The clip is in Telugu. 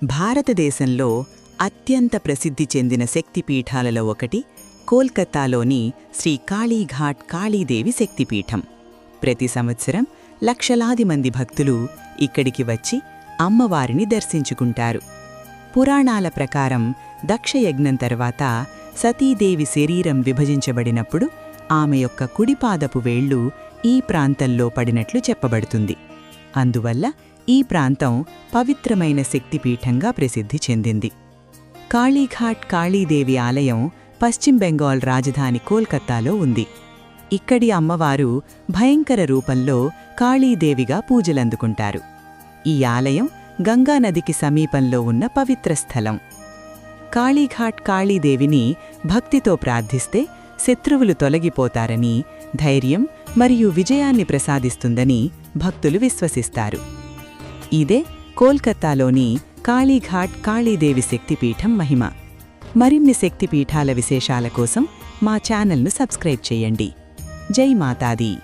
భారతదేశంలో అత్యంత ప్రసిద్ధి చెందిన శక్తిపీఠాలలో ఒకటి కోల్కతాలోని శ్రీ కాళీఘాట్ కాళీదేవి శక్తిపీఠం. ప్రతి సంవత్సరం లక్షలాది మంది భక్తులు ఇక్కడికి వచ్చి అమ్మవారిని దర్శించుకుంటారు. పురాణాల ప్రకారం దక్షయజ్ఞం తర్వాత సతీదేవి శరీరం విభజించబడినప్పుడు ఆమె యొక్క కుడిపాదపు వేళ్లు ఈ ప్రాంతంలో పడినట్లు చెప్పబడుతుంది. అందువల్ల ఈ ప్రాంతం పవిత్రమైన శక్తిపీఠంగా ప్రసిద్ధి చెందింది. కాళీఘాట్ కాళీదేవి ఆలయం పశ్చిమ బెంగాల్ రాజధాని కోల్కతాలో ఉంది. ఇక్కడి అమ్మవారు భయంకర రూపంలో కాళీదేవిగా పూజలందుకుంటారు. ఈ ఆలయం గంగానదికి సమీపంలో ఉన్న పవిత్ర స్థలం. కాళీఘాట్ కాళీదేవిని భక్తితో ప్రార్థిస్తే శత్రువులు తొలగిపోతారని, ధైర్యం మరియు విజయాన్ని ప్రసాదిస్తుందని భక్తులు విశ్వసిస్తారు. ఇదే కోల్కతాలోని కాళీఘాట్ కాళీదేవి శక్తిపీఠం మహిమ. మరిన్ని శక్తిపీఠాల విశేషాల కోసం మా ఛానల్ను సబ్స్క్రైబ్ చేయండి. జై మాతాదీ.